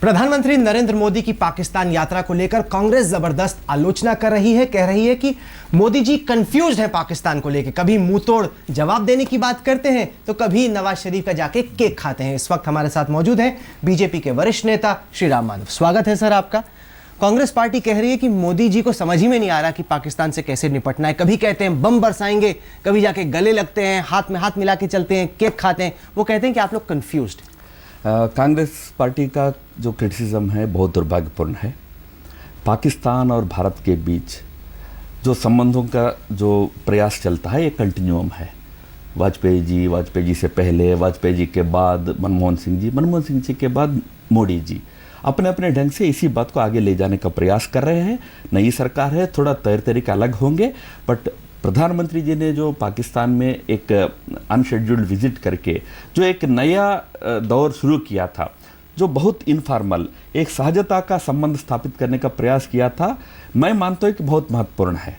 प्रधानमंत्री नरेंद्र मोदी की पाकिस्तान यात्रा को लेकर कांग्रेस जबरदस्त आलोचना कर रही है। कह रही है कि मोदी जी कंफ्यूज्ड है पाकिस्तान को लेकर, कभी मुंह तोड़ जवाब देने की बात करते हैं तो कभी नवाज शरीफ का जाके केक खाते हैं। इस वक्त हमारे साथ मौजूद हैं बीजेपी के वरिष्ठ नेता श्री राम माधव। स्वागत है सर आपका। कांग्रेस पार्टी कह रही है कि मोदी जी को समझ ही में नहीं आ रहा कि पाकिस्तान से कैसे निपटना है। कभी कहते हैं बम बरसाएंगे, कभी जाके गले लगते हैं, हाथ में हाथ मिला के चलते हैं, केक खाते हैं। वो कहते हैं कि आप लोग कंफ्यूज्ड। कांग्रेस पार्टी का जो क्रिटिसिज्म है बहुत दुर्भाग्यपूर्ण है। पाकिस्तान और भारत के बीच जो संबंधों का जो प्रयास चलता है ये कंटिन्यूम है। वाजपेयी जी से पहले, वाजपेयी जी के बाद मनमोहन सिंह जी के बाद मोदी जी अपने अपने ढंग से इसी बात को आगे ले जाने का प्रयास कर रहे हैं। नई सरकार है, थोड़ा तौर तरीका अलग होंगे, बट प्रधानमंत्री जी ने जो पाकिस्तान में एक अनशेड्यूल्ड विजिट करके जो एक नया दौर शुरू किया था, जो बहुत इनफॉर्मल एक सहजता का संबंध स्थापित करने का प्रयास किया था, मैं मानता हूँ कि बहुत महत्वपूर्ण है।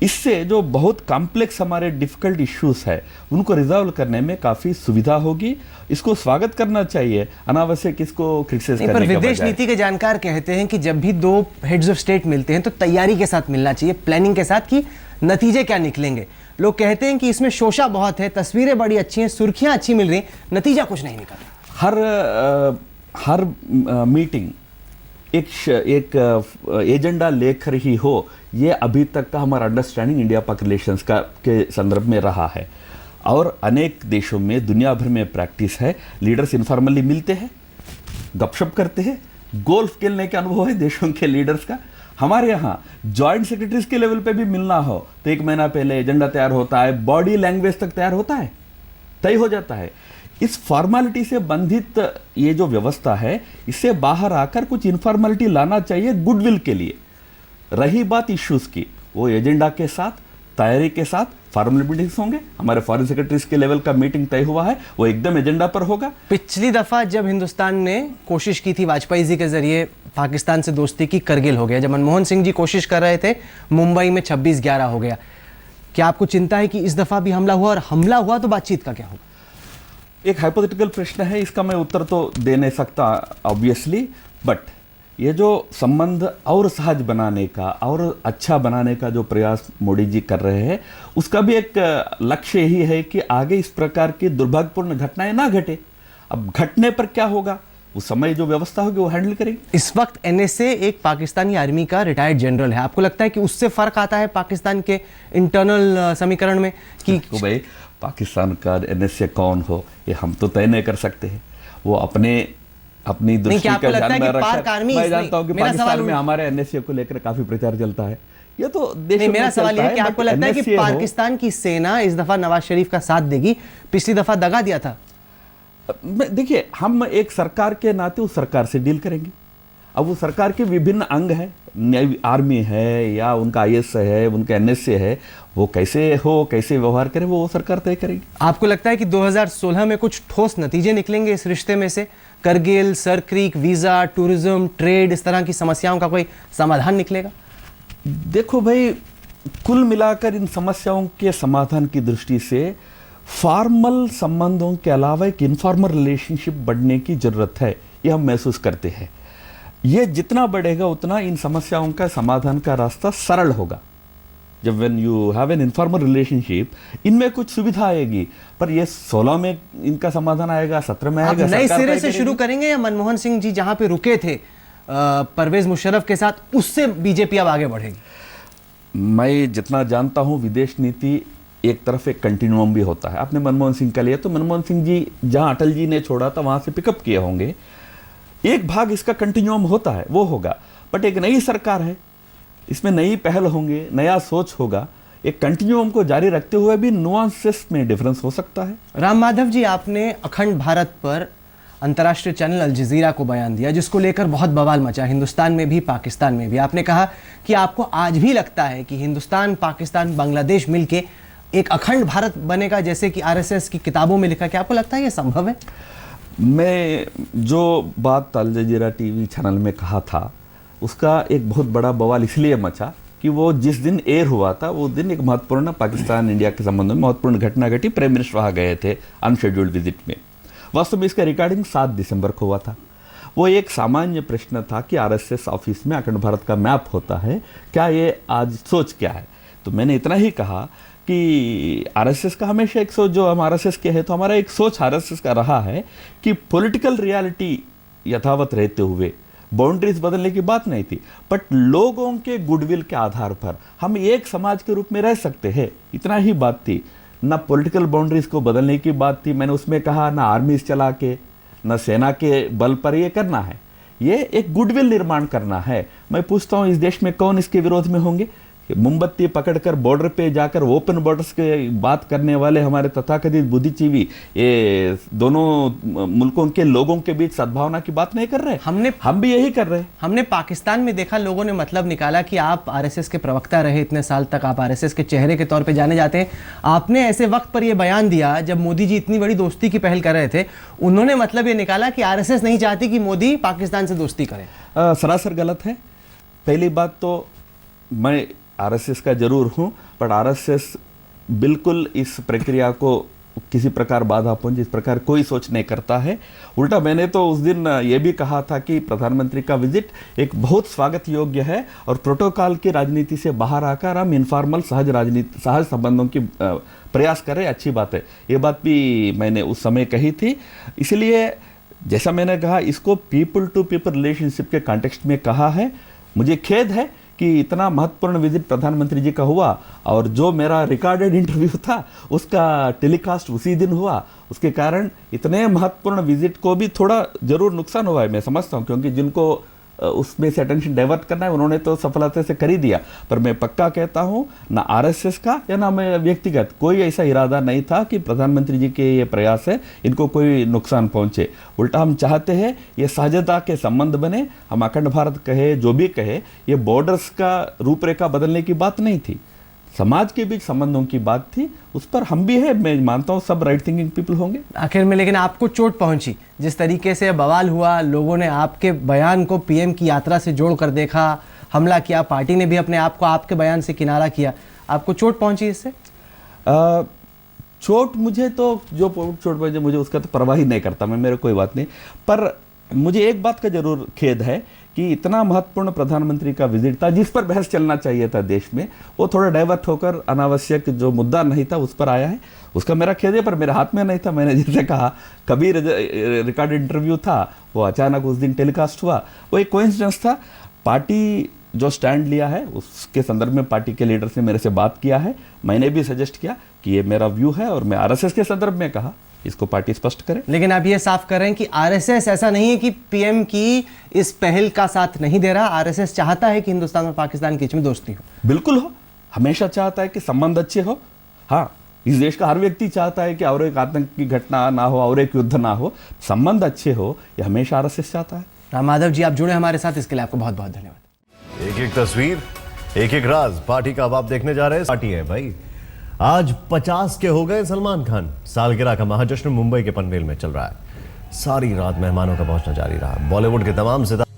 इससे जो बहुत कॉम्प्लेक्स हमारे डिफिकल्ट इश्यूज है उनको रिजॉल्व करने में काफ़ी सुविधा होगी। इसको स्वागत करना चाहिए, अनावश्यक इसको क्रिटिसाइज करने पर विदेश नीति के जानकार कहते हैं कि जब भी दो हेड्स ऑफ स्टेट मिलते हैं तो तैयारी के साथ मिलना चाहिए, प्लानिंग के साथ, कि नतीजे क्या निकलेंगे। लोग कहते हैं कि इसमें शोषा बहुत है, तस्वीरें बड़ी अच्छी हैं, सुर्खियां अच्छी मिल रही हैं, नतीजा कुछ नहीं निकल रहा। हर मीटिंग एक एजेंडा लेकर ही हो, ये अभी तक का हमारा अंडरस्टैंडिंग इंडिया पाक रिलेशंस का के संदर्भ में रहा है। और अनेक देशों में दुनिया भर में प्रैक्टिस है, लीडर्स इनफॉर्मली मिलते हैं, गपशप करते हैं, गोल्फ खेलने के अनुभव है देशों के लीडर्स का। हमारे यहाँ जॉइंट सेक्रेटरीज के लेवल पे भी मिलना हो तो एक महीना पहले एजेंडा तैयार होता है, बॉडी लैंग्वेज तक तैयार होता है, तय हो जाता है। इस फॉर्मेलिटी से बंधित ये जो व्यवस्था है, इससे बाहर आकर कुछ इनफॉर्मेलिटी लाना चाहिए गुडविल के लिए। रही बात इश्यूज की, वो एजेंडा के साथ, तैयारी के साथ फॉर्मल मीटिंग्स होंगे। हमारे फॉरेन सेक्रेटरीज के लेवल का मीटिंग तय हुआ है, वो एकदम एजेंडा पर होगा। पिछली दफा जब हिंदुस्तान ने कोशिश की थी वाजपेयी जी के जरिए पाकिस्तान से दोस्ती की, करगिल हो गया। जब मनमोहन सिंह जी कोशिश कर रहे थे, मुंबई में 26/11 हो गया। क्या आपको चिंता है कि इस दफा भी हमला हुआ, और हमला हुआ तो बातचीत का क्या होगा? एक हाइपोथेटिकल प्रश्न है, इसका मैं उत्तर तो दे नहीं सकता ऑब्वियसली, बट ये जो संबंध और सहज बनाने का और अच्छा बनाने का जो प्रयास मोदी जी कर रहे हैं, उसका भी एक लक्ष्य यही है कि आगे इस प्रकार की दुर्भाग्यपूर्ण घटनाएं ना घटे। अब घटने पर क्या होगा, उस समय जो व्यवस्था होगी वो हैंडल करेंगे। इस वक्त एनएसए एक पाकिस्तानी आर्मी का रिटायर्ड जनरल है। आपको लगता है कि उससे फर्क आता है पाकिस्तान के इंटरनल समीकरण में कि तो भाई पाकिस्तान का एनएसए कौन हो ये हम तो तय नहीं कर सकते हैं। वो अपनी दृष्टि का ध्यान में रखकर, मैं जानता हूं कि पाकिस्तान में हमारे एनएसए को लेकर काफी प्रचार चलता है। ये तो देश में मेरा सवाल यह है कि आपको लगता है कि पाकिस्तान की सेना इस दफा नवाज शरीफ का साथ देगी? पिछली दफा दगा दिया था। देखिए, हम एक सरकार के नाते उस सरकार से डील करेंगे। अब वो सरकार के विभिन्न अंग है, आर्मी है या उनका आईएस है, उनका एनएसए है, वो कैसे हो, कैसे व्यवहार करे, वो सरकार तय करेगी। आपको लगता है कि 2016 में कुछ ठोस नतीजे निकलेंगे इस रिश्ते में से? Kargil, sir creek, visa, tourism, trade, इस तरह की समस्याओं का कोई समाधान निकलेगा? देखो भाई, कुल मिलाकर इन समस्याओं के समाधान की दृष्टि से फॉर्मल संबंधों के अलावा एक इनफॉर्मल रिलेशनशिप बढ़ने की जरूरत है, ये हम महसूस करते हैं। ये जितना बढ़ेगा उतना इन समस्याओं का समाधान का रास्ता सरल होगा। जब when you have an informal relationship, इनमें कुछ सुविधा आएगी, पर ये 16 में इनका समाधान आएगा, 17 में आएगा। नए सिरे से शुरू करेंगे या मनमोहन सिंह जी जहां पे रुके थे परवेज मुशर्रफ के साथ, उससे बीजेपी अब आगे बढ़ेगी? मैं जितना जानता हूं, विदेश नीति एक तरफ एक कंटिन्यूम भी होता है। आपने मनमोहन सिंह का लिया तो मनमोहन सिंह जी जहां अटल जी ने छोड़ा था वहां से पिकअप किए होंगे। एक भाग इसका कंटिन्यूम होता है, वो होगा। बट एक नई सरकार है, इसमें नई पहल होंगे, नया सोच होगा। एक कंटिन्यूम को जारी रखते हुए भी नुआंसेस में डिफरेंस हो सकता है। राम माधव जी, आपने अखंड भारत पर अंतर्राष्ट्रीय चैनल अल जजीरा को बयान दिया, जिसको लेकर बहुत बवाल मचा, हिंदुस्तान में भी, पाकिस्तान में भी। आपने कहा कि आपको आज भी लगता है कि हिंदुस्तान, पाकिस्तान, बांग्लादेश मिलके एक अखंड भारत बनेगा, जैसे कि आरएसएस की किताबों में लिखा। क्या आपको लगता है यह संभव है? मैं जो बात अल जजीरा टीवी चैनल में कहा था, उसका एक बहुत बड़ा बवाल इसलिए मचा कि वो जिस दिन एयर हुआ था वो दिन एक महत्वपूर्ण पाकिस्तान इंडिया के संबंध में महत्वपूर्ण घटना घटी। प्राइम मिनिस्टर वहाँ गए थे अनशेड्यूल्ड विजिट में। वास्तव में इसका रिकॉर्डिंग 7 दिसंबर को हुआ था। वो एक सामान्य प्रश्न था कि आरएसएस ऑफिस में अखंड भारत का मैप होता है क्या, ये आज सोच क्या है। तो मैंने इतना ही कहा कि आरएसएस का हमेशा एक सोच, जो हम आरएसएस के हैं तो हमारा एक सोच आरएसएस का रहा है कि पॉलिटिकल रियलिटी यथावत रहते हुए बाउंड्रीज बदलने की बात नहीं थी, बट लोगों के गुडविल के आधार पर हम एक समाज के रूप में रह सकते हैं, इतना ही बात थी। ना पॉलिटिकल बाउंड्रीज को बदलने की बात थी। मैंने उसमें कहा ना आर्मीज चला के, ना सेना के बल पर ये करना है, ये एक गुडविल निर्माण करना है। मैं पूछता हूँ इस देश में कौन इसके विरोध में होंगे? मोमबत्ती पकड़कर बॉर्डर पे जाकर ओपन बॉर्डर्स के बात करने वाले हमारे तथाकथित बुद्धिजीवी ये दोनों मुल्कों के लोगों के बीच सद्भावना की बात नहीं कर रहे। हम भी यही कर रहे हैं। हमने पाकिस्तान में देखा, लोगों ने मतलब निकाला कि आप आरएसएस के प्रवक्ता रहे इतने साल तक, आप आरएसएस के चेहरे के तौर पे जाने जाते हैं। आपने ऐसे वक्त पर यह बयान दिया जब मोदी जी इतनी बड़ी दोस्ती की पहल कर रहे थे। उन्होंने मतलब ये निकाला कि आरएसएस नहीं चाहती कि मोदी पाकिस्तान से दोस्ती करे। सरासर गलत है। पहली बात तो मैं आरएसएस का जरूर हूं, पर आरएसएस बिल्कुल इस प्रक्रिया को किसी प्रकार बाधा पहुंचे इस प्रकार कोई सोच नहीं करता है। उल्टा मैंने तो उस दिन ये भी कहा था कि प्रधानमंत्री का विजिट एक बहुत स्वागत योग्य है और प्रोटोकॉल की राजनीति से बाहर आकर हम इनफॉर्मल सहज राजनीति, सहज संबंधों की प्रयास करें, अच्छी बात है। ये बात भी मैंने उस समय कही थी। इसलिए जैसा मैंने कहा, इसको पीपल टू पीपल रिलेशनशिप के कॉन्टेक्स्ट में कहा है। मुझे खेद है कि इतना महत्वपूर्ण विजिट प्रधानमंत्री जी का हुआ और जो मेरा रिकॉर्डेड इंटरव्यू था उसका टेलीकास्ट उसी दिन हुआ। उसके कारण इतने महत्वपूर्ण विजिट को भी थोड़ा जरूर नुकसान हुआ है, मैं समझता हूँ, क्योंकि जिनको उसमें से अटेंशन डाइवर्ट करना है उन्होंने तो सफलता से कर ही दिया। पर मैं पक्का कहता हूँ, ना आरएसएस का या ना मैं व्यक्तिगत कोई ऐसा इरादा नहीं था कि प्रधानमंत्री जी के ये प्रयास है इनको कोई नुकसान पहुंचे। उल्टा हम चाहते हैं ये साझेदार के संबंध बने। हम अखंड भारत कहे, जो भी कहे, ये बॉर्डर्स का रूपरेखा बदलने की बात नहीं थी, समाज के बीच संबंधों की बात थी। उस पर हम भी है, मैं मानता हूँ सब राइट थिंकिंग पीपल होंगे। आखिर में लेकिन आपको चोट पहुंची, जिस तरीके से बवाल हुआ, लोगों ने आपके बयान को पीएम की यात्रा से जोड़ कर देखा, हमला किया, पार्टी ने भी अपने आप को आपके बयान से किनारा किया, आपको चोट पहुंची इससे? चोट मुझे तो जो चोट पहुंची मुझे उसका तो परवाह ही नहीं करता मैं, मेरे कोई बात नहीं। पर मुझे एक बात का जरूर खेद है कि इतना महत्वपूर्ण प्रधानमंत्री का विजिट था जिस पर बहस चलना चाहिए था देश में, वो थोड़ा डाइवर्ट होकर अनावश्यक जो मुद्दा नहीं था उस पर आया है। उसका मेरा खेद है, पर मेरे हाथ में नहीं था। मैंने जैसे कहा, कभी रिकॉर्डेड इंटरव्यू था, वो अचानक उस दिन टेलीकास्ट हुआ, वो एक कोइंसिडेंस था। पार्टी जो स्टैंड लिया है उसके संदर्भ में पार्टी के लीडर्स ने मेरे से बात किया है। मैंने भी सजेस्ट किया कि ये मेरा व्यू है और मैं आरएसएस के संदर्भ में कहा इसको पार्टी स्पष्ट करे। लेकिन आप ये साफ कर रहे हैं कि आरएसएस ऐसा नहीं है कि पीएम की इस पहल का साथ नहीं दे रहा। आरएसएस चाहता है कि हिंदुस्तान और पाकिस्तान के बीच में दोस्ती हो। बिल्कुल हो, हमेशा चाहता है कि संबंध अच्छे हो। हाँ, इस देश का हर व्यक्ति चाहता है कि और एक आतंक की घटना ना हो और एक युद्ध ना हो, संबंध अच्छे हो, ये हमेशा आरएसएस चाहता है। राम माधव जी, आप जुड़े हमारे साथ, इसके लिए आपको बहुत बहुत धन्यवाद। एक एक तस्वीर, एक एक राज पार्टी का अब आप देखने जा रहे हैं। पार्टी है भाई, आज 50 के हो गए सलमान खान। सालगिरह का महाजश्न मुंबई के पनवेल में चल रहा है। सारी रात मेहमानों का पहुंचना जारी रहा। बॉलीवुड के तमाम सितारे